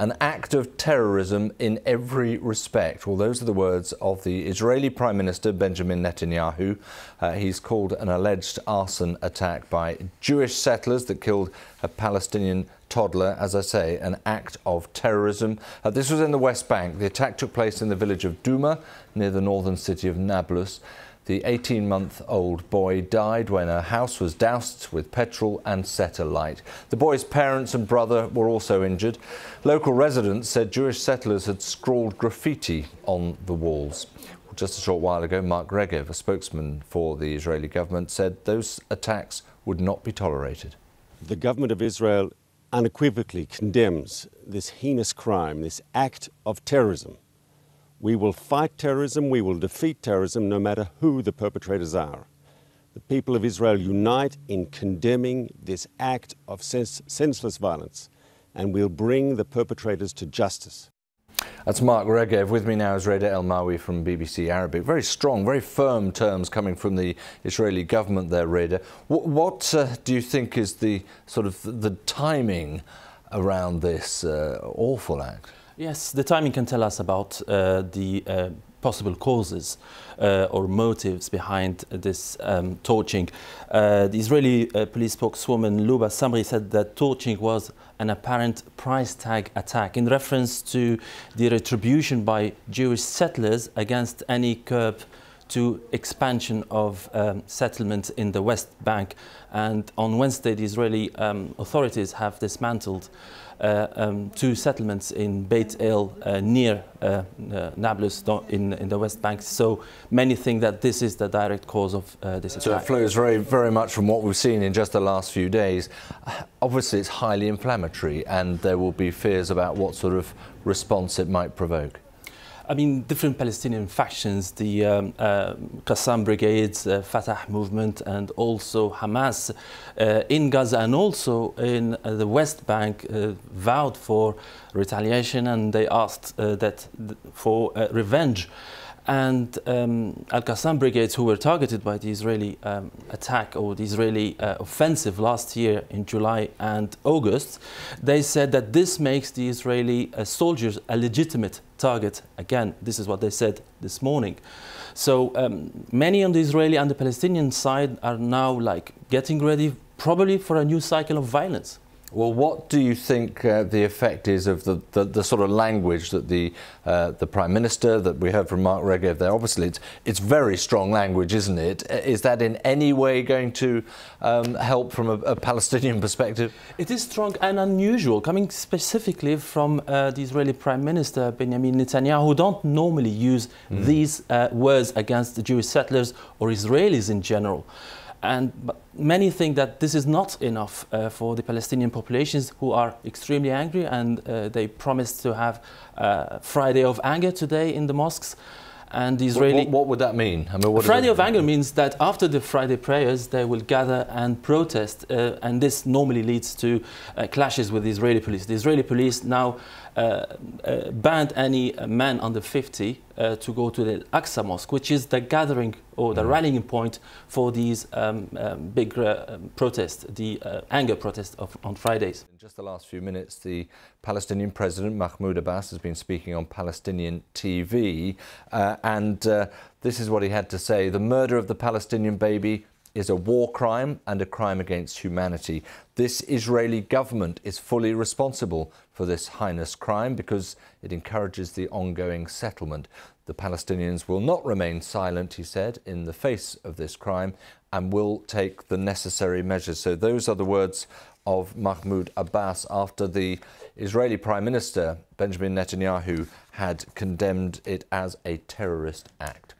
an act of terrorism in every respect. Well, those are the words of the Israeli Prime Minister Benjamin Netanyahu. He's called an alleged arson attack by Jewish settlers that killed a Palestinian toddler, as I say, an act of terrorism. This was in the West Bank. The attack took place in the village of Duma, near the northern city of Nablus. The 18-month-old boy died when a house was doused with petrol and set alight. The boy's parents and brother were also injured. Local residents said Jewish settlers had scrawled graffiti on the walls. Just a short while ago, Mark Regev, a spokesman for the Israeli government, said those attacks would not be tolerated. The government of Israel unequivocally condemns this heinous crime, this act of terrorism. We will fight terrorism, we will defeat terrorism, no matter who the perpetrators are. The people of Israel unite in condemning this act of senseless violence, and we'll bring the perpetrators to justice. That's Mark Regev. With me now is Reda El-Mawi from BBC Arabic. Very strong, very firm terms coming from the Israeli government there, Reda. What do you think is the sort of the timing around this awful act? Yes, the timing can tell us about the possible causes or motives behind this torching. The Israeli police spokeswoman Luba Samri said that torching was an apparent price tag attack in reference to the retribution by Jewish settlers against any curb to expansion of settlements in the West Bank. And on Wednesday, the Israeli authorities have dismantled two settlements in Beit El near Nablus in the West Bank. So many think that this is the direct cause of this attack. So it flows very much from what we've seen in just the last few days. Obviously, it's highly inflammatory, and there will be fears about what sort of response it might provoke. I mean, different Palestinian factions, the Qassam brigades, Fatah movement, and also Hamas in Gaza and also in the West Bank vowed for retaliation, and they asked for revenge. And Al-Qassam brigades, who were targeted by the Israeli attack or the Israeli offensive last year in July and August, they said that this makes the Israeli soldiers a legitimate target. Again, this is what they said this morning. So many on the Israeli and the Palestinian side are now getting ready probably for a new cycle of violence. Well, what do you think the effect is of the sort of language that the Prime Minister, that we heard from Mark Regev there? Obviously, it's very strong language, isn't it? Is that in any way going to help from a Palestinian perspective? It is strong and unusual, coming specifically from the Israeli Prime Minister Benjamin Netanyahu, who don't normally use these words against the Jewish settlers or Israelis in general. But many think that this is not enough for the Palestinian populations, who are extremely angry, and they promised to have Friday of Anger today in the mosques. And the Israeli... What would that mean? I mean, Friday of Anger means that after the Friday prayers, they will gather and protest, and this normally leads to clashes with the Israeli police. The Israeli police now banned any man under 50 to go to the Al-Aqsa Mosque, which is the gathering or the rallying point for these big protests, the anger protests on Fridays. In just the last few minutes, the Palestinian President Mahmoud Abbas has been speaking on Palestinian TV, and this is what he had to say. The murder of the Palestinian baby is a war crime and a crime against humanity. This Israeli government is fully responsible for this heinous crime because it encourages the ongoing settlement. The Palestinians will not remain silent, he said, in the face of this crime, and will take the necessary measures. So those are the words of Mahmoud Abbas after the Israeli Prime Minister Benjamin Netanyahu had condemned it as a terrorist act.